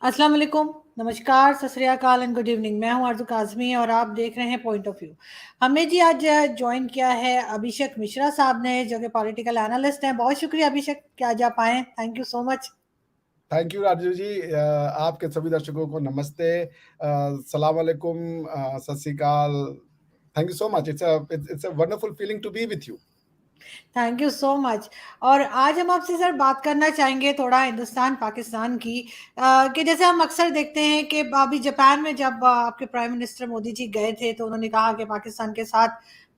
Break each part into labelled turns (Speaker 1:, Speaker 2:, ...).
Speaker 1: अस्सलाम वालेकुम, नमस्कार, सत श्री अकाल एंड गुड इवनिंग। मैं हूं आरज़ू काज़मी और आप देख रहे हैं पॉइंट ऑफ व्यू। हमें जी आज जॉइन किया है अभिषेक मिश्रा साहब ने, जो कि पॉलिटिकल एनालिस्ट हैं। बहुत शुक्रिया अभिषेक कि आज आप आए, thank you so much.
Speaker 2: Thank you Raju ji. आपके सभी दर्शकों को नमस्ते, सलाम वालेकुम, सत श्री अकाल। Thank you so much. It's a wonderful feeling to be with you.
Speaker 1: Thank you so much. और आज हम आपसे सर बात करना चाहेंगे थोड़ा हिंदुस्तान पाकिस्तान की, कि जैसे हम अक्सर देखते हैं कि अभी जापान में जब आपके प्राइम मिनिस्टर मोदी जी गए थे तो उन्होंने कहा कि पाकिस्तान के साथ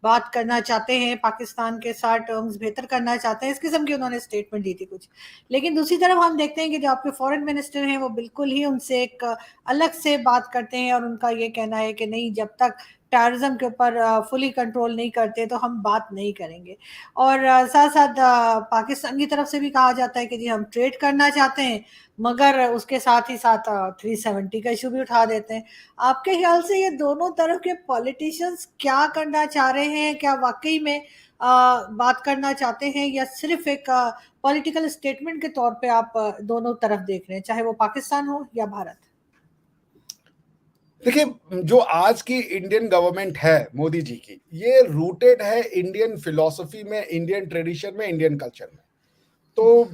Speaker 1: बात करना चाहते हैं, पाकिस्तान के साथ टर्म्स बेहतर करना चाहते हैं, इस किस्म की उन्होंने स्टेटमेंट दी थी कुछ। लेकिन दूसरी तरफ हम देखते हैं कि जो आपके फॉरेन मिनिस्टर हैं वो बिल्कुल ही उनसे एक अलग से बात करते हैं, और उनका ये कहना है कि नहीं, जब तक टेररिज्म के ऊपर फुली कंट्रोल नहीं करते तो हम बात नहीं करेंगे। और साथ साथ पाकिस्तान की तरफ से भी कहा जाता है कि जी हम ट्रेड करना चाहते हैं, मगर उसके साथ ही साथ 370 का इशू भी उठा देते हैं। आपके ख्याल से ये दोनों तरफ के पॉलिटिशियंस क्या करना चाह रहे हैं? क्या वाकई में बात करना चाहते हैं, या सिर्फ एक पॉलिटिकल स्टेटमेंट के तौर पे आप दोनों तरफ देख रहे हैं, चाहे वो पाकिस्तान हो या भारत?
Speaker 2: देखिए, जो आज की इंडियन गवर्नमेंट है मोदी जी की, ये रूटेड है इंडियन फिलॉसफी में, इंडियन ट्रेडिशन में, इंडियन कल्चर में। तो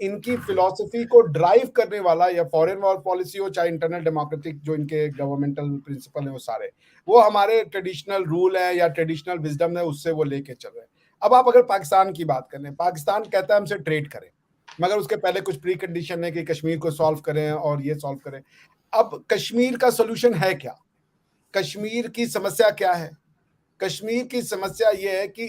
Speaker 2: इनकी फिलॉसफी को ड्राइव करने वाला, या फॉरेन वॉर पॉलिसी हो, चाहे इंटरनल डेमोक्रेटिक जो इनके गवर्नमेंटल प्रिंसिपल है, वो सारे वो हमारे ट्रेडिशनल रूल है या ट्रेडिशनल विजडम है, उससे वो लेके चल रहे हैं। अब आप अगर पाकिस्तान की बात करें, पाकिस्तान कहता है हमसे ट्रेड करें, मगर उसके पहले कुछ प्री कंडीशन है कि कश्मीर को सॉल्व करें और ये सॉल्व करें। अब कश्मीर का सोल्यूशन है क्या? कश्मीर की समस्या क्या है? कश्मीर की समस्या ये है कि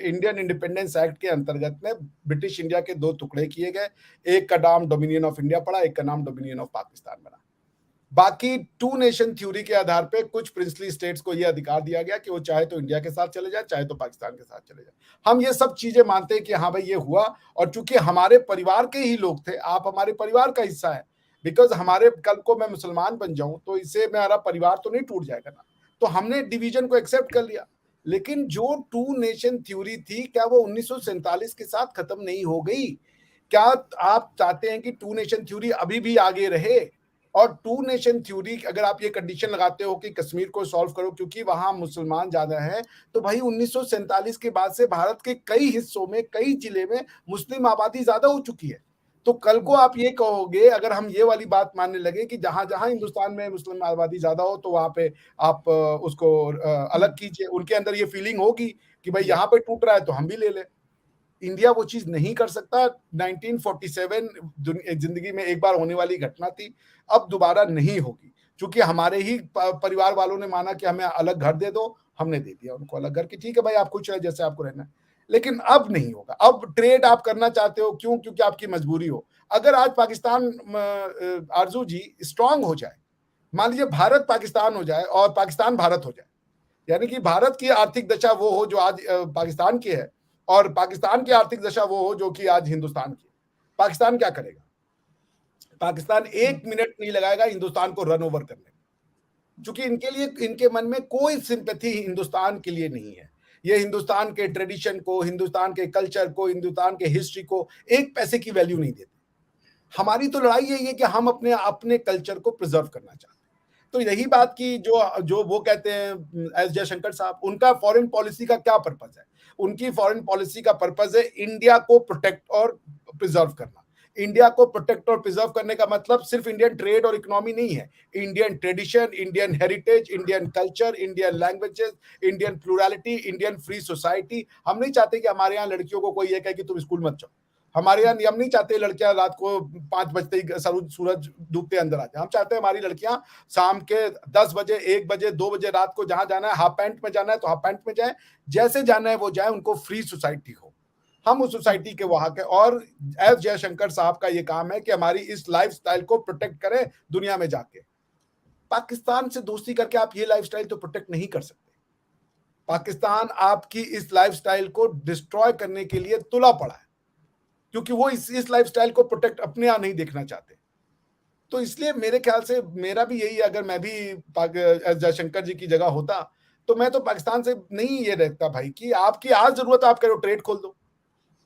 Speaker 2: इंडियन इंडिपेंडेंस एक्ट के अंतर्गत में ब्रिटिश इंडिया के दो टुकड़े किए गए। एक का नाम डोमिनियन ऑफ इंडिया पड़ा, एक का नाम डोमिनियन ऑफ पाकिस्तान बना। बाकी टू नेशन थ्योरी के आधार पे कुछ प्रिंसली स्टेट्स को यह अधिकार दिया गया कि वो चाहे तो इंडिया के साथ चले जाए, चाहे तो पाकिस्तान के साथ चले जाए। हम ये सब चीजें मानते हैं कि हाँ भाई ये हुआ, और चूंकि हमारे परिवार के ही लोग थे, आप हमारे परिवार का हिस्सा है, बिकॉज हमारे कल को मैं मुसलमान बन जाऊं तो इससे मेरा परिवार तो नहीं टूट जाएगा ना। तो हमने डिवीजन को एक्सेप्ट कर लिया। लेकिन जो टू नेशन थ्योरी थी, क्या वो 1947 के साथ खत्म नहीं हो गई? क्या आप चाहते हैं कि टू नेशन थ्योरी अभी भी आगे रहे? और टू नेशन थ्योरी, अगर आप ये कंडीशन लगाते हो कि कश्मीर को सॉल्व करो क्योंकि वहां मुसलमान ज्यादा हैं, तो भाई 1947 के बाद से भारत के कई हिस्सों में, कई जिले में मुस्लिम आबादी ज्यादा हो चुकी है। तो कल को आप ये कहोगे, अगर हम ये वाली बात मानने लगे कि जहां जहां हिंदुस्तान में मुस्लिम आबादी ज्यादा हो तो वहां पे आप उसको अलग कीजिए। उनके अंदर ये फीलिंग होगी कि भाई यहाँ पे टूट रहा है तो हम भी ले लें। इंडिया वो चीज नहीं कर सकता। 1947 जिंदगी में एक बार होने वाली घटना थी, अब दोबारा नहीं होगी। क्योंकि हमारे ही परिवार वालों ने माना कि हमें अलग घर दे दो, हमने दे दिया उनको अलग घर की। ठीक है भाई, आप खुश रहे जैसे आपको रहना है, लेकिन अब नहीं होगा। अब ट्रेड आप करना चाहते हो, क्यों? क्योंकि आपकी मजबूरी हो। अगर आज पाकिस्तान आरजू जी स्ट्रांग हो जाए, मान लीजिए भारत पाकिस्तान हो जाए और पाकिस्तान भारत हो जाए, यानी कि भारत की आर्थिक दशा वो हो जो आज पाकिस्तान की है, और पाकिस्तान की आर्थिक दशा वो हो जो कि आज हिंदुस्तान की है। पाकिस्तान क्या करेगा? पाकिस्तान एक मिनट नहीं लगाएगा हिंदुस्तान को रन ओवर करने में, क्योंकि इनके लिए, इनके मन में कोई सिंपैथी हिंदुस्तान के लिए नहीं है। ये हिंदुस्तान के ट्रेडिशन को, हिंदुस्तान के कल्चर को, हिंदुस्तान के हिस्ट्री को एक पैसे की वैल्यू नहीं देते। हमारी तो लड़ाई यही है कि हम अपने अपने कल्चर को प्रिजर्व करना चाहते हैं। तो यही बात की जो जो वो कहते हैं एस जयशंकर साहब, उनका फॉरेन पॉलिसी का क्या पर्पज है? उनकी फॉरेन पॉलिसी का पर्पज है इंडिया को प्रोटेक्ट और प्रिजर्व करना। इंडिया को प्रोटेक्ट और प्रिजर्व करने का मतलब सिर्फ इंडियन ट्रेड और इकोनॉमी नहीं है। Indian tradition, Indian heritage, Indian culture, Indian languages, Indian plurality, Indian free society. हम नहीं चाहते कि हमारे यहाँ लड़कियों को कोई ये कहे कि तुम स्कूल मत जाओ। हमारे यहाँ हम नहीं चाहते लड़कियां रात को 5 बजते ही सूरज डूबते अंदर आ जाए। हम चाहते हैं हमारी लड़कियां शाम के 10 बजे, 1 बजे, 2 बजे रात को जहां जाना है, हाफ पैंट में जाना है तो हाफ पैंट में जाए, जैसे जाना है वो जाए, उनको फ्री सोसाइटी हो। हम उस सोसाइटी के वहां के, और एस जयशंकर साहब का ये काम है कि हमारी इस लाइफस्टाइल को प्रोटेक्ट करें दुनिया में जाके। पाकिस्तान से दोस्ती करके आप ये लाइफस्टाइल तो प्रोटेक्ट नहीं कर सकते। पाकिस्तान आपकी इस लाइफस्टाइल को डिस्ट्रॉय करने के लिए तुला पड़ा है, क्योंकि वो इस लाइफस्टाइल को प्रोटेक्ट अपने यहाँ नहीं देखना चाहते। तो इसलिए मेरे ख्याल से मेरा भी यही, अगर मैं भी जयशंकर जी की जगह होता तो मैं तो पाकिस्तान से नहीं ये रहता भाई कि आपकी आज जरूरत, आप करो ट्रेड खोल दो।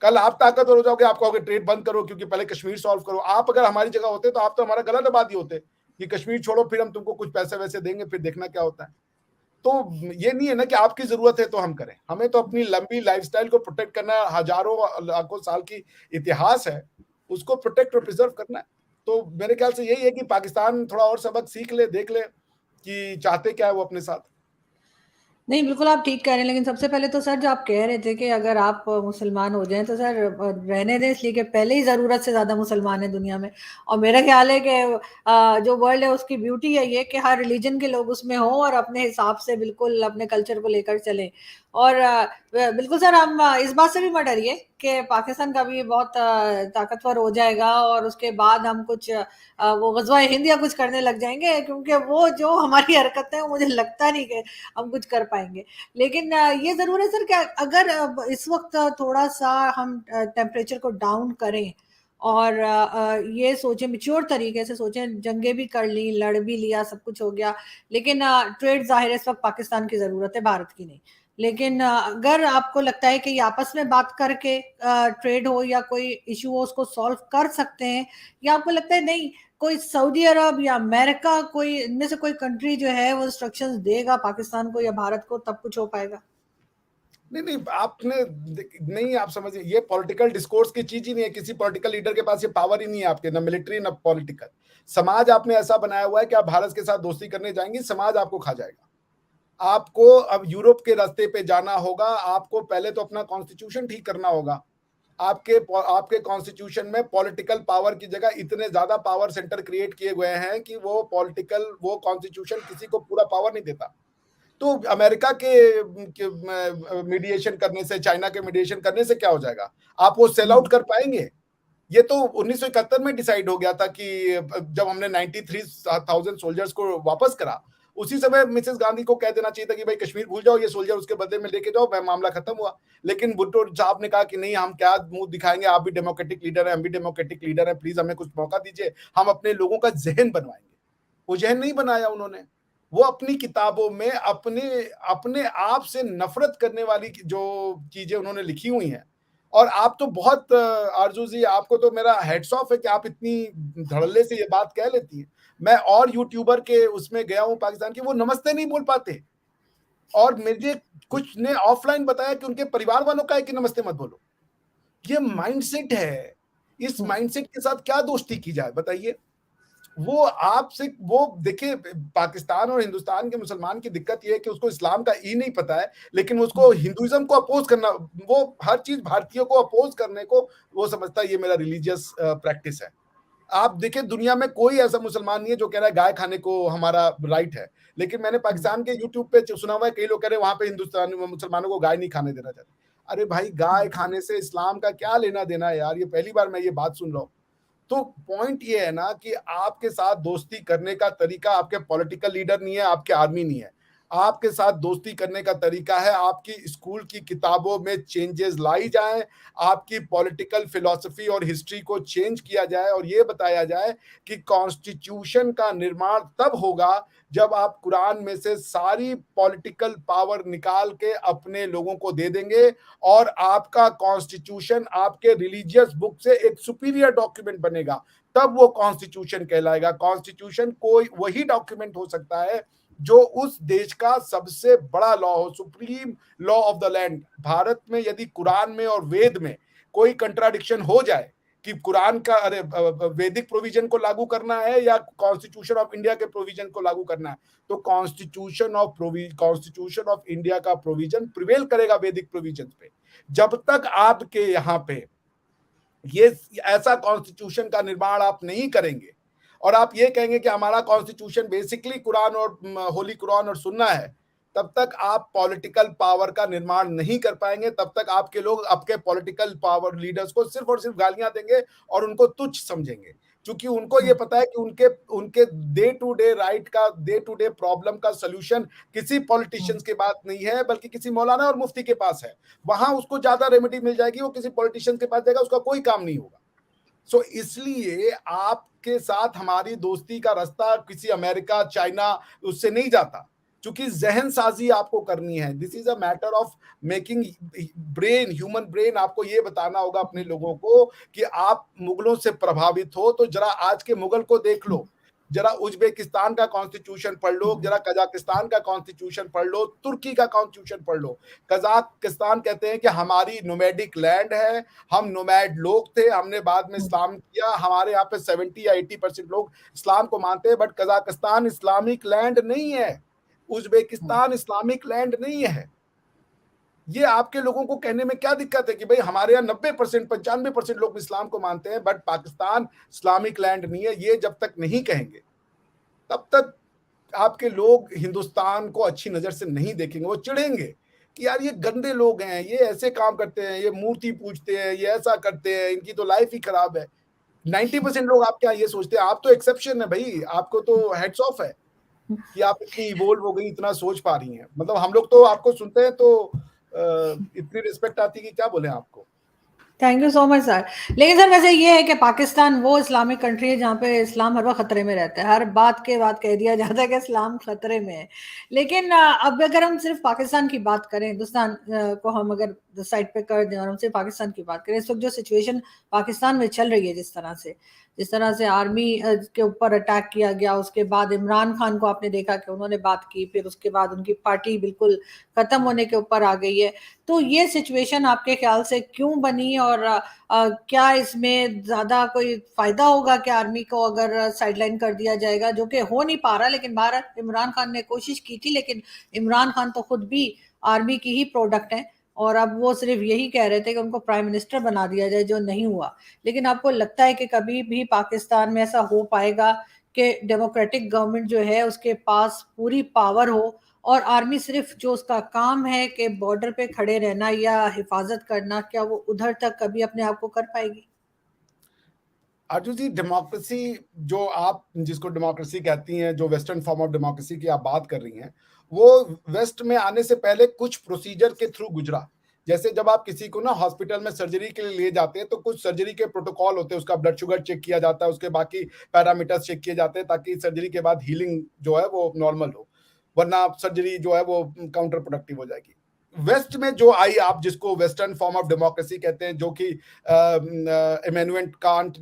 Speaker 2: कल आप ताकतवर हो जाओगे, आप कहोगे ट्रेड बंद करो क्योंकि पहले कश्मीर सॉल्व करो। आप अगर हमारी जगह होते तो आप तो हमारा गला दबा दिए होते कि कश्मीर छोड़ो, फिर हम तुमको कुछ पैसे वैसे देंगे, फिर देखना क्या होता है। तो ये नहीं है ना कि आपकी जरूरत है तो हम करें, हमें तो अपनी लंबी लाइफस्टाइल को प्रोटेक्ट करना है, हजारों लाखों साल की इतिहास है, उसको प्रोटेक्ट और प्रिजर्व करना है। तो मेरे ख्याल से यही है कि पाकिस्तान थोड़ा और सबक सीख ले, देख ले कि चाहते क्या है वो अपने साथ।
Speaker 1: नहीं, बिल्कुल आप ठीक कह रहे हैं, लेकिन सबसे पहले तो सर जो आप कह रहे थे कि अगर आप मुसलमान हो जाएं तो सर रहने दें, इसलिए कि पहले ही ज़रूरत से ज़्यादा मुसलमान है दुनिया में। और मेरा ख्याल है कि जो वर्ल्ड है उसकी ब्यूटी है ये कि हर रिलीजन के लोग उसमें हों और अपने हिसाब से बिल्कुल अपने कल्चर को लेकर चलें। और बिल्कुल सर हम इस बात से भी मत डरिए कि पाकिस्तान का भी बहुत ताकतवर हो जाएगा और उसके बाद हम कुछ वो गज़वा हिंद या कुछ करने लग जाएंगे, क्योंकि वो जो हमारी हरकतें हैं मुझे लगता नहीं कि हम कुछ कर पाएंगे। लेकिन ये जरूर है सर कि अगर इस वक्त थोड़ा सा हम टेम्परेचर को डाउन करें और ये सोचें, मिच्योर तरीके से सोचें, जंगे भी कर ली, लड़ भी लिया, सब कुछ हो गया, लेकिन ट्रेड जाहिर है इस वक्त पाकिस्तान की जरूरत है, भारत की नहीं। लेकिन अगर आपको लगता है कि ये आपस में बात करके ट्रेड हो या कोई इशू हो उसको सॉल्व कर सकते हैं, या आपको लगता है नहीं, कोई सऊदी अरब या अमेरिका, कोई इनमें से कोई कंट्री जो है वो इंस्ट्रक्शंस देगा पाकिस्तान को या भारत को, तब कुछ हो पाएगा?
Speaker 2: नहीं नहीं, आपने नहीं, आप समझिए, ये पॉलिटिकल डिस्कोर्स की चीज ही नहीं है। किसी पॉलिटिकल लीडर के पास ये पावर ही नहीं है आपके, ना मिलिट्री ना पॉलिटिकल। समाज आपने ऐसा बनाया हुआ है कि आप भारत के साथ दोस्ती करने जाएंगे, समाज आपको खा जाएगा। आपको अब यूरोप के रास्ते पे जाना होगा, आपको पहले तो अपना कॉन्स्टिट्यूशन ठीक करना होगा। आपके आपके कॉन्स्टिट्यूशन में पॉलिटिकल पावर की जगह इतने ज्यादा पावर सेंटर क्रिएट किए गए हैं कि वो कॉन्स्टिट्यूशन किसी को पूरा पावर नहीं देता। तो अमेरिका के मीडिएशन करने से, चाइना के मीडिएशन करने से क्या हो जाएगा? आप वो सेल आउट कर पाएंगे? ये तो 1971 में डिसाइड हो गया था कि जब हमने 93,000 सोल्जर्स को वापस करा, उसी समय मिसेस गांधी को कह देना चाहिए था कि भाई कश्मीर भूल जाओ, ये सोल्जर उसके बदले में लेके जाओ, मामला खत्म हुआ। लेकिन भुट्टो साहब ने कहा कि नहीं, हम क्या मुंह दिखाएंगे, आप भी डेमोक्रेटिक लीडर है, हम भी डेमोक्रेटिक लीडर है, प्लीज हमें कुछ मौका दीजिए, हम अपने लोगों का जहन बनवाएंगे। वो जहन नहीं बनाया उन्होंने। वो अपनी किताबों में अपने अपने आप से नफरत करने वाली जो चीजें उन्होंने लिखी हुई हैं। और आप तो बहुत आरजू जी, आपको तो मेरा हेड्स ऑफ है कि आप इतनी धड़ल्ले से ये बात कह लेती हैं। मैं और यूट्यूबर के उसमें गया हूं पाकिस्तान के, वो नमस्ते नहीं बोल पाते। और मुझे कुछ ने ऑफलाइन बताया कि उनके परिवार वालों का है कि नमस्ते मत बोलो। ये माइंडसेट है। इस माइंडसेट के साथ क्या दोस्ती की जाए बताइए? वो आपसे, वो देखिए, पाकिस्तान और हिंदुस्तान के मुसलमान की दिक्कत ये है कि उसको इस्लाम का ई नहीं पता है, लेकिन उसको हिंदुइज्म को अपोज करना, वो हर चीज भारतीयों को अपोज करने को वो समझता है ये मेरा रिलीजियस प्रैक्टिस है। आप देखिए, दुनिया में कोई ऐसा मुसलमान नहीं है जो कह रहा है गाय खाने को हमारा राइट है। लेकिन मैंने पाकिस्तान के यूट्यूब पे सुना हुआ है, कई लोग कह रहे हैं वहां पे हिंदुस्तान मुसलमानों को गाय नहीं खाने देना चाहते। अरे भाई, गाय खाने से इस्लाम का क्या लेना देना है यार? ये पहली बार मैं ये बात सुन रहा हूँ। तो पॉइंट ये है ना कि आपके साथ दोस्ती करने का तरीका आपके पॉलिटिकल लीडर नहीं है, आपके आर्मी नहीं है। आपके साथ दोस्ती करने का तरीका है आपकी स्कूल की किताबों में चेंजेस लाई जाए, आपकी पॉलिटिकल फिलॉसफी और हिस्ट्री को चेंज किया जाए और ये बताया जाए कि कॉन्स्टिट्यूशन का निर्माण तब होगा जब आप कुरान में से सारी पॉलिटिकल पावर निकाल के अपने लोगों को दे देंगे और आपका कॉन्स्टिट्यूशन आपके रिलीजियस बुक से एक सुपीरियर डॉक्यूमेंट बनेगा, तब वो कॉन्स्टिट्यूशन कहलाएगा। कॉन्स्टिट्यूशन कोई वही डॉक्यूमेंट हो सकता है जो उस देश का सबसे बड़ा लॉ हो, supreme law of the land. Bharat में यदि कुरान में और वेद में कोई कंट्राडिक्शन हो जाए कि कुरान का, अरे वैदिक प्रोविजन को लागू करना है या कॉन्स्टिट्यूशन ऑफ इंडिया के प्रोविजन को लागू करना है, तो कॉन्स्टिट्यूशन ऑफ इंडिया का प्रोविजन प्रिवेल करेगा वैदिक प्रोविजन पे। जब तक आपके यहाँ पे ये ऐसा कॉन्स्टिट्यूशन का निर्माण आप नहीं करेंगे और आप ये कहेंगे कि हमारा कॉन्स्टिट्यूशन बेसिकली कुरान और होली कुरान और सुन्ना है, तब तक आप पॉलिटिकल पावर का निर्माण नहीं कर पाएंगे। तब तक आपके लोग आपके पॉलिटिकल पावर लीडर्स को सिर्फ और सिर्फ गालियां देंगे और उनको तुच्छ समझेंगे, क्योंकि उनको ये पता है कि उनके उनके डे टू डे राइट का, डे टू डे प्रॉब्लम का सोल्यूशन किसी पॉलिटिशियंस के पास नहीं है, बल्कि किसी मौलाना और मुफ्ती के पास है। वहां उसको ज्यादा रेमेडी मिल जाएगी, वो किसी पॉलिटिशियन के पास जाएगा, उसका कोई काम नहीं होगा। सो इसलिए आपके साथ हमारी दोस्ती का रास्ता किसी अमेरिका, चाइना उससे नहीं जाता। क्योंकि जहन साजी आपको करनी है। This is a matter of making brain, human brain. आपको ये बताना होगा अपने लोगों को कि आप मुगलों से प्रभावित हो तो जरा आज के मुगल को देख लो, जरा उज्बेकिस्तान का कॉन्स्टिट्यूशन पढ़ लो, जरा कजाकिस्तान का कॉन्स्टिट्यूशन पढ़ लो, तुर्की का कॉन्स्टिट्यूशन पढ़ लो। कजाकिस्तान कहते हैं कि हमारी नोमैडिक लैंड है, हम नोमैड लोग थे, हमने बाद में इस्लाम किया, हमारे यहाँ पे 70 या 80% लोग इस्लाम को मानते हैं, बट कजाकिस्तान इस्लामिक लैंड नहीं है, उज्बेकिस्तान इस्लामिक लैंड नहीं है। ये आपके लोगों को कहने में क्या दिक्कत है कि भाई हमारे यहाँ 90% 95% लोग इस्लाम को मानते हैं, बट पाकिस्तान इस्लामिक लैंड नहीं है। ये जब तक नहीं कहेंगे तब तक आपके लोग हिंदुस्तान को अच्छी नजर से नहीं देखेंगे। वो चिढ़ेंगे कि यार ये गंदे लोग हैं, ये ऐसे काम करते हैं, ये मूर्ति पूजते हैं, ये ऐसा करते हैं, इनकी तो लाइफ ही खराब है। 90% लोग आपके यहाँ ये सोचते हैं। आप तो एक्सेप्शन है भाई, आपको तो हेड्स ऑफ है कि आप इतनी इवोल्व हो गई, इतना सोच पा रही हैं। मतलब हम लोग तो आपको सुनते हैं तो इतनी रिस्पेक्ट आती है कि क्या बोले आपको।
Speaker 1: Thank you so much sir. लेकिन सर वैसे ये है कि पाकिस्तान वो इस्लामिक कंट्री है जहाँ पे इस्लाम हर वक्त खतरे में रहता है, हर बात के बाद कह दिया जाता है कि इस्लाम खतरे में है। लेकिन अब अगर हम सिर्फ पाकिस्तान की बात करें, हिंदुस्तान को हम अगर साइड पे कर दें और हम सिर्फ पाकिस्तान की बात करें, इस वक्त जो सिचुएशन पाकिस्तान में चल रही है, जिस तरह से आर्मी के ऊपर अटैक किया गया, उसके बाद इमरान खान को आपने देखा कि उन्होंने बात की, फिर उसके बाद उनकी पार्टी बिल्कुल खत्म होने के ऊपर आ गई है। तो ये सिचुएशन आपके ख्याल से क्यों बनी, और क्या इसमें ज्यादा कोई फायदा होगा कि आर्मी को अगर साइडलाइन कर दिया जाएगा, जो कि हो नहीं पा रहा। लेकिन भारत, इमरान खान ने कोशिश की थी, लेकिन इमरान खान तो खुद भी आर्मी की ही प्रोडक्ट है, और अब वो सिर्फ यही कह रहे थे कि उनको प्राइम मिनिस्टर बना दिया जाए, जो नहीं हुआ। लेकिन आपको लगता है कि कभी भी पाकिस्तान में ऐसा हो पाएगा कि डेमोक्रेटिक गवर्नमेंट जो है उसके पास पूरी पावर हो, और आर्मी सिर्फ जो उसका काम है कि बॉर्डर पे खड़े रहना या हिफाजत करना, क्या वो उधर तक कभी अपने आप को कर पाएगी?
Speaker 2: अर्जुन जी, डेमोक्रेसी जो आप जिसको डेमोक्रेसी कहती हैं, जो वेस्टर्न फॉर्म ऑफ डेमोक्रेसी की आप बात कर रही हैं, वो वेस्ट में आने से पहले कुछ प्रोसीजर के थ्रू गुजरा। जैसे जब आप किसी को ना हॉस्पिटल में सर्जरी के लिए ले जाते हैं तो कुछ सर्जरी के प्रोटोकॉल होते हैं, उसका ब्लड शुगर चेक किया जाता है, उसके बाकी पैरामीटर्स चेक किए जाते हैं ताकि सर्जरी के बाद हीलिंग जो है वो नॉर्मल हो, वरना सर्जरी जो है वो काउंटर प्रोडक्टिव हो जाएगी। वेस्ट में जो आई, आप जिसको वेस्टर्न फॉर्म ऑफ डेमोक्रेसी कहते हैं, जो कि इमैनुअल कांट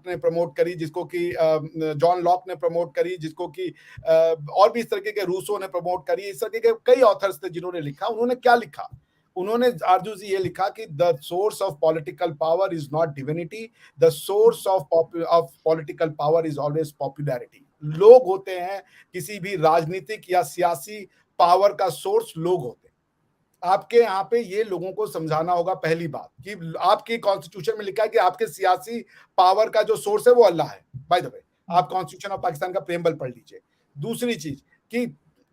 Speaker 2: ने प्रमोट करी, जिसको कि जॉन लॉक ने प्रमोट करी, जिसको कि और भी इस तरीके के रूसो ने प्रमोट करी। इस तरीके के कई ऑथर्स थे जिन्होंने लिखा। उन्होंने क्या लिखा? उन्होंने आरजू जी ये लिखा कि the source of political power is not divinity, the source of political power is always popularity. लोग होते हैं, किसी भी राजनीतिक या सियासी पावर का सोर्स लोग होते हैं। आपके यहाँ पे ये लोगों को समझाना होगा, पहली बात, कि आपके कॉन्स्टिट्यूशन में लिखा है कि आपके सियासी पावर का जो सोर्स है वो अल्लाह है। बाय द वे, आप कॉन्स्टिट्यूशन ऑफ पाकिस्तान का प्रेम्बल पढ़ लीजिए। दूसरी चीज कि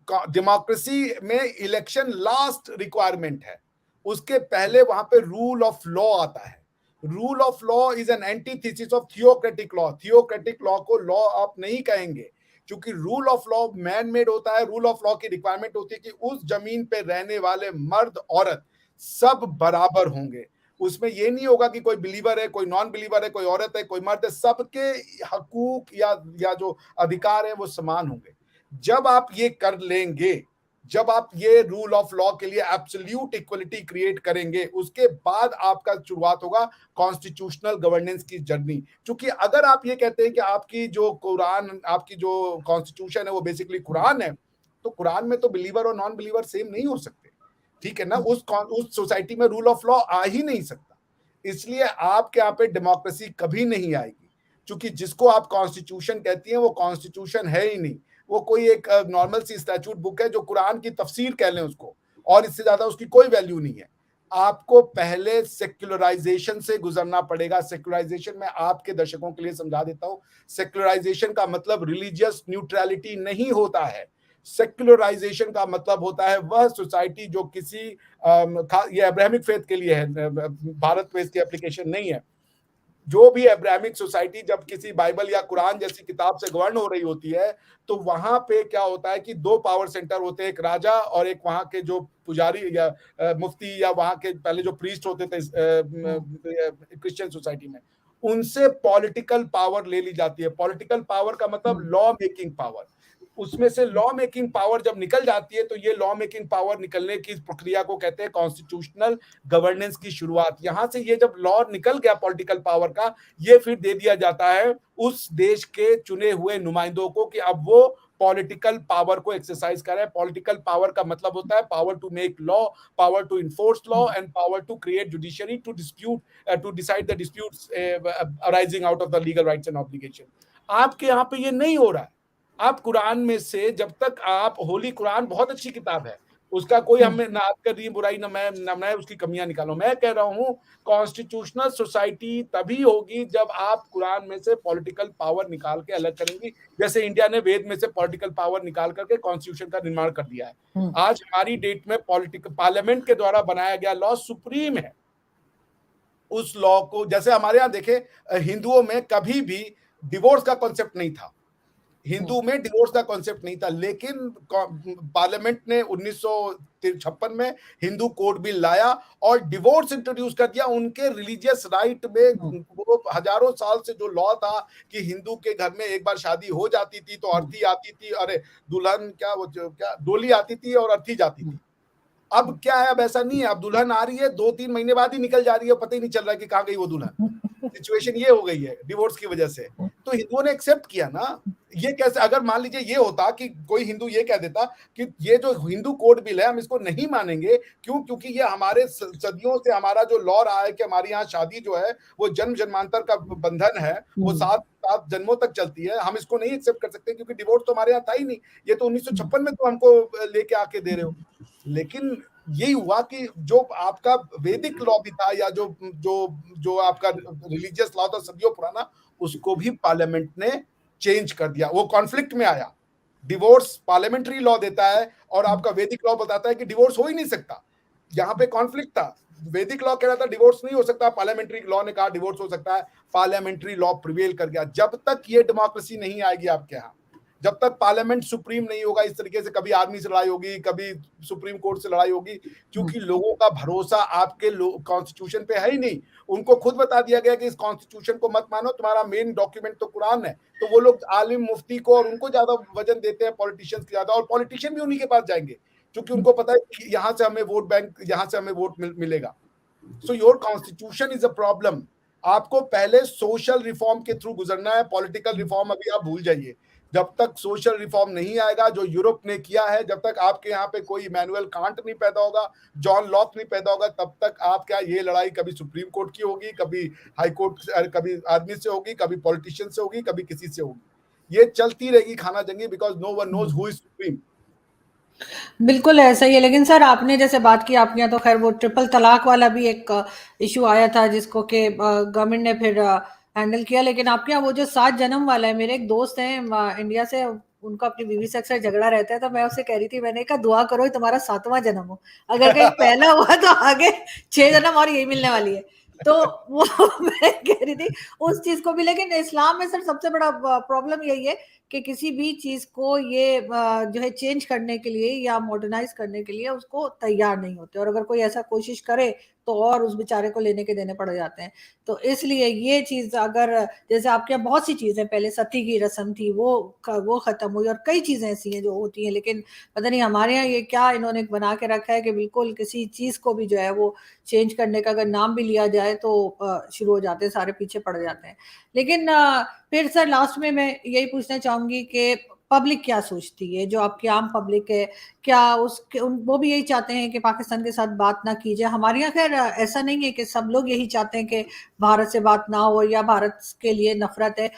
Speaker 2: डेमोक्रेसी में इलेक्शन लास्ट रिक्वायरमेंट है, उसके पहले वहां पे रूल ऑफ लॉ आता है। Rule of law is an antithesis of theocratic law. Theocratic law को लॉ आप नहीं कहेंगे, क्योंकि rule of law man made होता है। रूल ऑफ लॉ की रिक्वायरमेंट होती है कि उस जमीन पे रहने वाले मर्द औरत सब बराबर होंगे। उसमें ये नहीं होगा कि कोई बिलीवर है, कोई नॉन बिलीवर है, कोई औरत है, कोई मर्द है, सबके हकूक या जो अधिकार है वो समान होंगे। जब आप ये कर लेंगे, जब आप ये रूल ऑफ लॉ के लिए एब्सोल्यूट इक्वलिटी क्रिएट करेंगे, उसके बाद आपका शुरुआत होगा कॉन्स्टिट्यूशनल गवर्नेंस की जर्नी। क्योंकि अगर आप ये कहते हैं कि आपकी जो कुरान, आपकी जो कॉन्स्टिट्यूशन है वो बेसिकली कुरान है, तो कुरान में तो बिलीवर और नॉन बिलीवर सेम नहीं हो सकते, ठीक है ना। उस सोसाइटी में रूल ऑफ लॉ आ ही नहीं सकता। इसलिए आपके यहाँ पे डेमोक्रेसी कभी नहीं आएगी, क्योंकि जिसको आप कॉन्स्टिट्यूशन कहती हैं वो कॉन्स्टिट्यूशन है ही नहीं। वो कोई एक नॉर्मल सी स्टैट्यूट बुक है, जो कुरान की तफसीर कह लें उसको, और इससे ज्यादा उसकी कोई वैल्यू नहीं है। आपको पहले सेक्युलराइजेशन से गुजरना पड़ेगा। सेक्युलराइजेशन में आपके दर्शकों के लिए समझा देता हूं, सेक्युलराइजेशन का मतलब रिलीजियस न्यूट्रलिटी नहीं होता है। सेक्युलराइजेशन का मतलब होता है वह सोसाइटी जो किसी ये अब्राहमिक फेथ के लिए है, भारत में इसकी एप्लीकेशन नहीं है। जो भी अब्राहमिक सोसाइटी जब किसी बाइबल या कुरान जैसी किताब से गवर्न हो रही होती है, तो वहां पे क्या होता है कि दो पावर सेंटर होते हैं, एक राजा और एक वहां के जो पुजारी या मुफ्ती या वहां के पहले जो प्रीस्ट होते थे क्रिश्चियन सोसाइटी में, उनसे पॉलिटिकल पावर ले ली जाती है। पॉलिटिकल पावर का मतलब लॉ मेकिंग पावर। उसमें से लॉ मेकिंग पावर जब निकल जाती है तो ये लॉ मेकिंग पावर निकलने की प्रक्रिया को कहते हैं कॉन्स्टिट्यूशनल गवर्नेंस की शुरुआत। यहां से ये जब लॉ निकल गया पॉलिटिकल पावर का, ये फिर दे दिया जाता है उस देश के चुने हुए नुमाइंदों को कि अब वो पॉलिटिकल पावर को एक्सरसाइज कर रहे हैं। पॉलिटिकल पावर का मतलब होता है power to make law, power to enforce law and power to create judiciary to dispute to decide the disputes arising out of the legal rights and obligation. आपके यहाँ पे ये नहीं हो रहा है। आप कुरान में से जब तक आप होली कुरान बहुत अच्छी किताब है, उसका कोई हमें ना आप कर रही बुराई ना मैं उसकी कमियां निकालूं। मैं कह रहा हूं कॉन्स्टिट्यूशनल सोसाइटी तभी होगी जब आप कुरान में से पॉलिटिकल पावर निकाल के अलग करेंगी, जैसे इंडिया ने वेद में से पॉलिटिकल पावर निकाल करके कॉन्स्टिट्यूशन का निर्माण कर दिया है। आज हमारी डेट में पॉलिटिकल पार्लियामेंट के द्वारा बनाया गया लॉ सुप्रीम है। उस लॉ को जैसे हमारे यहाँ देखे, हिंदुओं में कभी भी डिवोर्स का कॉन्सेप्ट नहीं था, हिंदू में डिवोर्स का कॉन्सेप्ट नहीं था, लेकिन पार्लियामेंट ने 1956 में हिंदू कोड बिल लाया और डिवोर्स इंट्रोड्यूस कर दिया। उनके रिलीजियस राइट में वो हजारों साल से जो लॉ था कि हिंदू के घर में एक बार शादी हो जाती थी तो अर्थी आती थी, अरे दुल्हन क्या डोली आती थी और अर्थी जाती थी। अब क्या है, अब ऐसा नहीं है। अब दुल्हन आ रही है 2-3 महीने बाद ही निकल जा रही है, पता ही नहीं चल रहा है कि कहाँ गई वो दुल्हन। सिचुएशन ये हो गई है डिवोर्स की वजह से। तो हिंदुओं ने एक्सेप्ट किया ना। ये कैसे, अगर मान लीजिए ये होता कि कोई हिंदू ये कह देता कि ये जो हिंदू कोड बिल है हम इसको नहीं मानेंगे, क्यों? क्योंकि ये हमारे सदियों से हमारा जो लॉ रहा है कि हमारे यहाँ शादी जो है वो जन्म जन्मांतर का बंधन है, वो 7 जन्मों तक चलती है, हम इसको नहीं एक्सेप्ट कर सकते क्योंकि डिवोर्स तो हमारे यहाँ था ही नहीं, ये तो 1956 में तो हमको लेके आके दे रहे हो। लेकिन यही हुआ कि जो आपका वैदिक लॉ भी था या जो जो जो आपका रिलीजियस लॉ था सदियों पुराना, उसको भी पार्लियामेंट ने चेंज कर दिया। वो कॉन्फ्लिक्ट में आया। डिवोर्स पार्लियामेंट्री लॉ देता है और आपका वैदिक लॉ बताता है कि डिवोर्स हो ही नहीं सकता। यहाँ पे कॉन्फ्लिक्ट था। वैदिक लॉ कह रहा था डिवोर्स नहीं हो सकता, पार्लियामेंट्री लॉ ने कहा डिवोर्स हो सकता है। पार्लियामेंट्री लॉ प्रिवेल कर गया। जब तक ये डेमोक्रेसी नहीं आएगी आपके यहाँ, जब तक पार्लियामेंट सुप्रीम नहीं होगा, इस तरीके से कभी आर्मी से लड़ाई होगी, कभी सुप्रीम कोर्ट से लड़ाई होगी, क्योंकि लोगों का भरोसा आपके कॉन्स्टिट्यूशन पे है ही नहीं। उनको खुद बता दिया गया कि इस कॉन्स्टिट्यूशन को मत मानो, तुम्हारा मेन डॉक्यूमेंट तो कुरान है। तो वो लोग आलिम मुफ्ती को और उनको ज्यादा वजन देते हैं पॉलिटिशियंस की ज्यादा, और पॉलिटिशियन भी उन्हीं के पास जाएंगे क्योंकि उनको पता है कि यहाँ से हमें वोट बैंक, यहाँ से हमें वोट मिलेगा। So your constitution is a problem. आपको पहले सोशल रिफॉर्म के थ्रू गुजरना है। पॉलिटिकल रिफॉर्म अभी आप भूल जाइए। जब तक सोशल रिफॉर्म नहीं आएगा जो यूरोप ने किया है, जब तक आपके यहाँ पे कोई इमैनुअल कांट नहीं पैदा होगा, जॉन लॉक नहीं पैदा होगा, तब तक आप क्या, ये लड़ाई कभी सुप्रीम कोर्ट की होगी, कभी हाई कोर्ट, कभी आदमी से होगी, कभी पॉलिटिशियन से होगी, कभी किसी से होगी। ये चलती रहेगी खाना जंगी, because no one knows who is supreme.
Speaker 1: बिल्कुल ऐसा ही है। लेकिन सर आपने जैसे बात की, आपके यहाँ तो खैर वो ट्रिपल तलाक वाला भी एक इशू आया था जिसको कि गवर्नमेंट ने फिर हैंडल किया। लेकिन आपके यहाँ वो जो 7 जन्म वाला है, मेरे एक दोस्त हैं इंडिया से, उनका अपनी बीवी से अक्सर झगड़ा रहता है, तो मैं उससे कह रही थी, मैंने कहा दुआ करो तुम्हारा 7वां जन्म हो, अगर कहीं पहला हुआ तो आगे 6 जन्म और यही मिलने वाली है। तो वो मैं कह रही थी उस चीज को भी। लेकिन इस्लाम में सर सबसे बड़ा प्रॉब्लम यही है कि किसी भी चीज को ये जो है चेंज करने के लिए या मॉडर्नाइज करने के लिए उसको तैयार नहीं होते, और अगर कोई ऐसा कोशिश करे तो और उस बेचारे को लेने के देने पड़ जाते हैं। तो इसलिए ये चीज, अगर जैसे आपके यहाँ बहुत सी चीजें, पहले सती की रस्म थी वो खत्म हुई, और कई चीजें ऐसी हैं जो होती हैं, लेकिन पता नहीं हमारे यहाँ ये क्या इन्होंने बना के रखा है कि बिल्कुल किसी चीज को भी जो है वो चेंज करने का अगर नाम भी लिया जाए तो शुरू हो जाते हैं, सारे पीछे पड़ जाते हैं। लेकिन फिर सर लास्ट में मैं यही पूछना चाहूंगी कि पब्लिक क्या सोचती है, जो आपकी आम पब्लिक है, क्या वो भी यही चाहते हैं कि पाकिस्तान के साथ बात ना की जाए? हमारे यहाँ खैर ऐसा नहीं है कि सब लोग यही चाहते हैं कि भारत से बात ना हो या भारत के लिए नफरत है।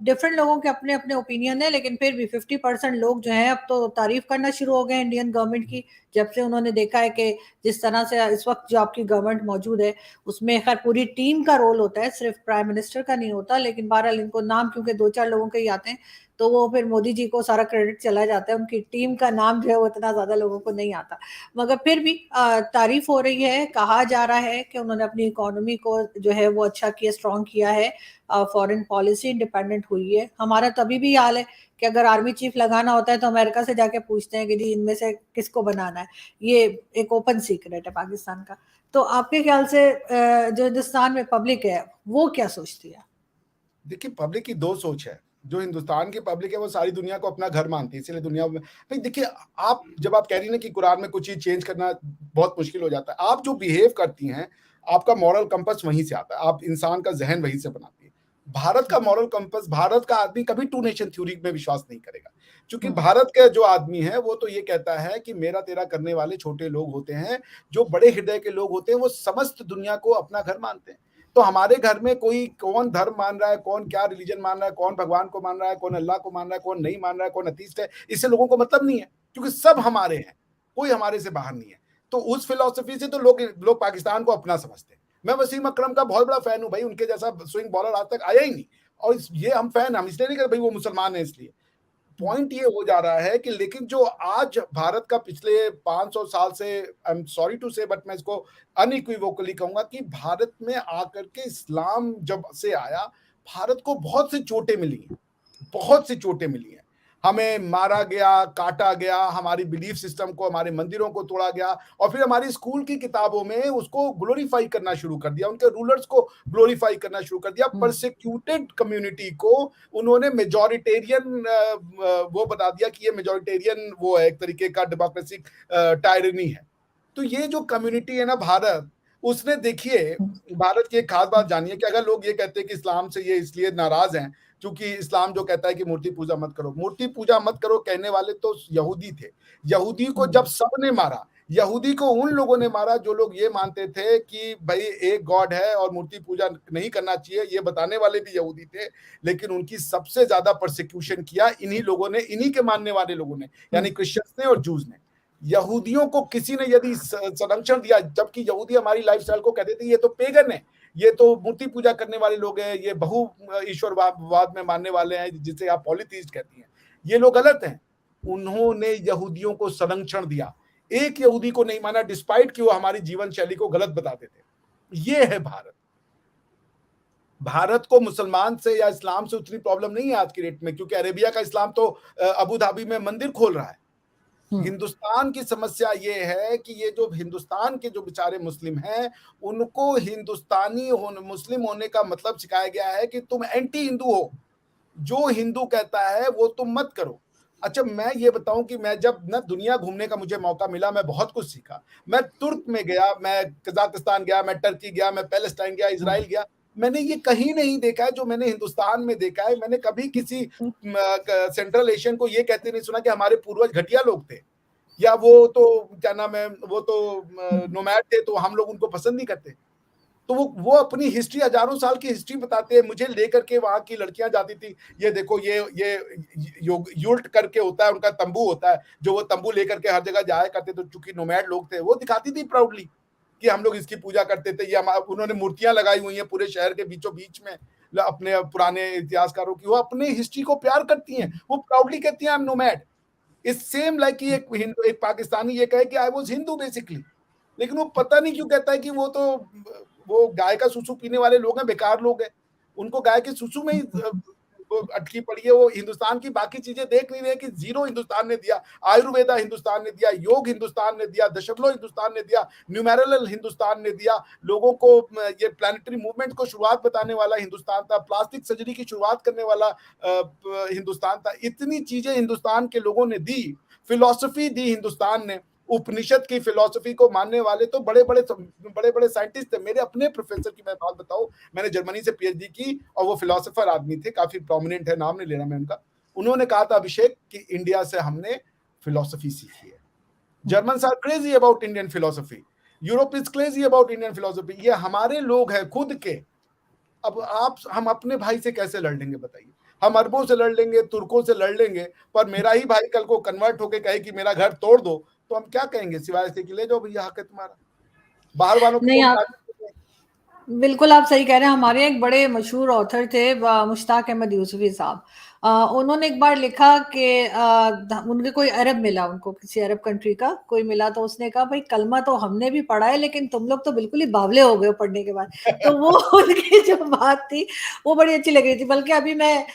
Speaker 1: डिफरेंट लोगों के अपने अपने ओपिनियन है, लेकिन फिर भी 50% लोग जो हैं अब तो तारीफ करना शुरू हो गए इंडियन गवर्नमेंट की, जब से उन्होंने देखा है कि जिस तरह से इस वक्त जो आपकी गवर्नमेंट मौजूद है उसमें खैर पूरी टीम का रोल होता है, सिर्फ प्राइम मिनिस्टर का नहीं होता। लेकिन बहरहाल इनको नाम क्योंकि 2-4 लोगों के ही आते हैं, तो वो फिर मोदी जी को सारा क्रेडिट चला जाता है, उनकी टीम का नाम जो है वो इतना ज्यादा लोगों को नहीं आता। मगर फिर भी तारीफ हो रही है, कहा जा रहा है कि उन्होंने अपनी इकोनॉमी को जो है वो अच्छा किया, स्ट्रॉन्ग किया है, फॉरेन पॉलिसी इंडिपेंडेंट हुई है। हमारा तभी भी हाल है कि अगर आर्मी चीफ लगाना होता है तो अमेरिका से जाके पूछते हैं कि जी इनमें से किसको बनाना है। ये एक ओपन सीक्रेट है पाकिस्तान का। तो आपके ख्याल से जो हिंदुस्तान में पब्लिक है वो क्या सोचती है?
Speaker 2: देखिए, पब्लिक की 2 सोच है। जो हिंदुस्तान की पब्लिक है वो सारी दुनिया को अपना घर मानती है, इसलिए दुनिया में भाई देखिए, आप जब आप कह रही हैं ना कि कुरान में कुछ चीज़ चेंज करना बहुत मुश्किल हो जाता है, आप जो बिहेव करती हैं, आपका मॉरल कंपास वहीं से आता है, आप इंसान का ज़हन वहीं से बनाती है। भारत का मॉरल कंपास, भारत का आदमी कभी टू नेशन थ्योरी में विश्वास नहीं करेगा, क्योंकि भारत का जो आदमी है वो तो ये कहता है कि मेरा तेरा करने वाले छोटे लोग होते हैं, जो बड़े हृदय के लोग होते हैं वो समस्त दुनिया को अपना घर मानते हैं। तो हमारे घर में कोई कौन धर्म मान रहा है, कौन क्या रिलीजन मान रहा है, कौन भगवान को मान रहा है, कौन अल्लाह को मान रहा है, कौन नहीं मान रहा है, कौन अतीस्ट है, इससे लोगों को मतलब नहीं है, क्योंकि सब हमारे हैं, कोई हमारे से बाहर नहीं है। तो उस फिलॉसफी से तो लोग पाकिस्तान को अपना समझते हैं। मैं वसीम अकरम का बहुत बड़ा फैन हूं भाई, उनके जैसा स्विंग बॉलर आज तक आया ही नहीं। और ये हम फैन, हम इसलिए नहीं कर भाई वो मुसलमान है इसलिए। पॉइंट ये हो जा रहा है कि लेकिन जो आज भारत का पिछले 500 साल से, आई एम सॉरी टू से बट मैं इसको अनइक्विवोकली कहूंगा कि भारत में आकर के इस्लाम जब से आया, भारत को बहुत सी चोटें मिली हैं, बहुत सी चोटें मिली हैं। हमें मारा गया, काटा गया, हमारी बिलीफ सिस्टम को, हमारे मंदिरों को तोड़ा गया, और फिर हमारी स्कूल की किताबों में उसको ग्लोरीफाई करना शुरू कर दिया, उनके रूलर्स को ग्लोरीफाई करना शुरू कर दिया। परसिक्यूटेड कम्युनिटी को उन्होंने मेजॉरिटेरियन वो बता दिया कि ये मेजॉरिटेरियन वो है, एक तरीके का डेमोक्रेसी टायरनी है। तो ये जो कम्युनिटी है ना भारत, उसने देखिए, भारत की एक खास बात जानिए कि अगर लोग ये कहते हैं कि इस्लाम से ये इसलिए नाराज हैं क्योंकि इस्लाम जो कहता है कि मूर्ति पूजा मत करो, मूर्ति पूजा मत करो कहने वाले तो यहूदी थे। यहूदी को जब सबने मारा, यहूदी को उन लोगों ने मारा जो लोग ये मानते थे कि भाई एक गॉड है और मूर्ति पूजा नहीं करना चाहिए, ये बताने वाले भी यहूदी थे। लेकिन उनकी सबसे ज्यादा प्रोसिक्यूशन किया इन्हीं लोगों ने, इन्हीं के मानने वाले लोगों ने, यानी क्रिश्चियंस ने और जूस ने। यहूदियों को किसी ने यदि संरक्षण दिया, जबकि यहूदी हमारी लाइफस्टाइल को कहते थे ये तो पेगन है, ये तो मूर्ति पूजा करने वाले लोग हैं, ये बहु ईश्वरवाद में मानने वाले हैं जिसे आप पॉलीथीस्ट कहती हैं, ये लोग गलत हैं। उन्होंने यहूदियों को संरक्षण दिया, एक यहूदी को नहीं माना, डिस्पाइट कि वो हमारी जीवन शैली को गलत बताते थे। ये है भारत। भारत को मुसलमान से या इस्लाम से उतनी प्रॉब्लम नहीं है आज की डेट में, क्योंकि अरेबिया का इस्लाम तो अबू धाबी में मंदिर खोल रहा है। हिंदुस्तान की समस्या ये है कि ये जो हिंदुस्तान के जो बेचारे मुस्लिम हैं, उनको हिंदुस्तानी मुस्लिम होने का मतलब सिखाया गया है कि तुम एंटी हिंदू हो, जो हिंदू कहता है वो तुम मत करो। अच्छा, मैं ये बताऊं कि मैं जब ना दुनिया घूमने का मुझे मौका मिला, मैं बहुत कुछ सीखा। मैं तुर्क में गया, मैं कजाकिस्तान गया, मैं टर्की गया, मैं पैलेस्टाइन गया, इजराइल गया। मैंने ये कहीं नहीं देखा है जो मैंने हिंदुस्तान में देखा है। मैंने कभी किसी सेंट्रल एशियन को ये कहते नहीं सुना कि हमारे पूर्वज घटिया लोग थे, या वो तो क्या नाम है, वो तो नोमैड थे तो हम लोग उनको पसंद नहीं करते। तो वो अपनी हिस्ट्री, हजारों साल की हिस्ट्री बताते हैं। मुझे लेकर के वहां की लड़कियां जाती थी, ये देखो ये युल्ट करके होता है, उनका तंबू होता है, जो वो तंबू लेकर के हर जगह जाया करते थे, चूंकि नोमैड लोग थे। वो दिखाती थी प्राउडली कि हम लोग इसकी पूजा करते थे। ये उन्होंने मूर्तियां लगाई हुई हैं पूरे शहर के बीचों बीच में, अपने पुराने इतिहासकारों की। वो अपने हिस्ट्री को प्यार करती हैं, वो प्राउडली कहती हैं I am nomad. It's same like कि एक पाकिस्तानी ये कहे कि आई वाज हिंदू बेसिकली, लेकिन वो पता नहीं क्यों कहता है कि वो गाय का सुसु पीने वाले लोग हैं, बेकार लोग हैं। उनको गाय के सुसु में ही वो अटकी पड़ी है। वो हिंदुस्तान की बाकी चीजें देख नहीं रहे कि जीरो हिंदुस्तान ने दिया, आयुर्वेदा हिंदुस्तान ने दिया, योग हिंदुस्तान ने दिया, दशमलव हिंदुस्तान ने दिया, न्यूमेरल हिंदुस्तान ने दिया, लोगों को ये प्लानिटरी मूवमेंट को शुरुआत बताने वाला हिंदुस्तान था, प्लास्टिक सर्जरी की शुरुआत करने वाला हिंदुस्तान था। इतनी चीजें हिंदुस्तान के लोगों ने दी, फिलॉसफी दी हिंदुस्तान ने। उपनिषद की फिलॉसफी को मानने वाले तो बड़े बड़े साइंटिस्ट थे। मेरे अपने प्रोफेसर की मैं बात बताऊं, मैंने जर्मनी से पीएचडी की और वो फिलोसोफर आदमी थे, काफी प्रोमिनेंट है, नाम नहीं लेना मैं उनका। उन्होंने कहा था अभिषेक कि इंडिया से हमने फिलॉसफी सीखी है। Germans are crazy about Indian philosophy, Europe is crazy about Indian philosophy. ये हमारे लोग हैं खुद के। अब हम अपने भाई से कैसे लड़ लेंगे बताइए? हम अरबों से लड़ लेंगे, तुर्कों से लड़ लेंगे, पर मेरा ही भाई कल को कन्वर्ट होके कहे कि मेरा घर तोड़ दो, तो हम क्या कहेंगे सिवाय इसके कि ले जाओ भैया, हक है तुम्हारा। बाहर वालों
Speaker 1: नहीं, आप बिल्कुल आप सही कह रहे हैं। हमारे एक बड़े मशहूर ऑथर थे मुश्ताक अहमद यूसुफी साहब। उन्होंने एक बार लिखा कि उनके कोई अरब मिला, उनको किसी अरब कंट्री का कोई मिला, तो उसने कहा भाई कलमा तो हमने भी पढ़ा है लेकिन तुम लोग तो बिल्कुल ही बावले हो गए पढ़ने के बाद। तो वो उनकी जो बात थी वो बड़ी अच्छी लग रही थी। बल्कि अभी मैं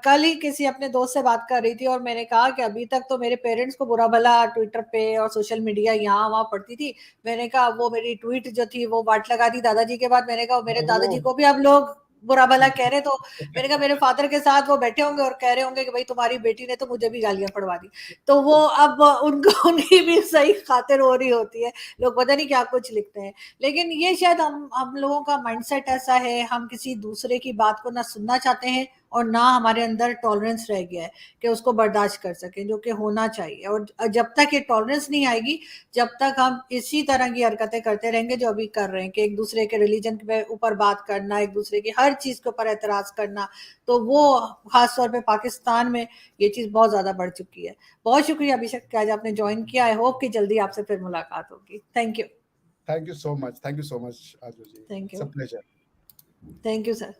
Speaker 1: कल ही किसी अपने दोस्त से बात कर रही थी और मैंने कहा कि अभी तक तो मेरे पेरेंट्स को बुरा भला ट्विटर पे और सोशल मीडिया यहाँ वहां पढ़ती थी। मैंने कहा वो मेरी ट्वीट जो थी वो वाट लगा दी दादाजी के बाद। मैंने कहा मेरे दादाजी को भी अब लोग बुरा भला कह रहे, तो मैंने कहा मेरे फादर के साथ वो बैठे होंगे और कह रहे होंगे कि भाई तुम्हारी बेटी ने तो मुझे भी गालियां पड़वा दी, तो वो अब उनको उनकी भी सही खातिर हो रही होती है, लोग पता नहीं क्या कुछ लिखते हैं। लेकिन ये शायद हम लोगों का माइंडसेट ऐसा है, हम किसी दूसरे की बात को ना सुनना चाहते हैं और ना हमारे अंदर टॉलरेंस रह गया है कि उसको बर्दाश्त कर सकें, जो कि होना चाहिए। और जब तक ये टॉलरेंस नहीं आएगी, जब तक हम इसी तरह की हरकतें करते रहेंगे जो अभी कर रहे हैं, कि एक दूसरे के रिलीजन के ऊपर बात करना, एक दूसरे की हर चीज के ऊपर एतराज करना, तो वो खासतौर पे पाकिस्तान में ये चीज बहुत ज्यादा बढ़ चुकी है। बहुत शुक्रिया अभिषेक कि आज आपने ज्वाइन किया। आई होप कि जल्दी आपसे फिर मुलाकात होगी। Thank you.
Speaker 2: Thank you so much, thank you so much Aju ji,
Speaker 1: thank
Speaker 2: it's
Speaker 1: you.
Speaker 2: A pleasure.
Speaker 1: Thank you sir.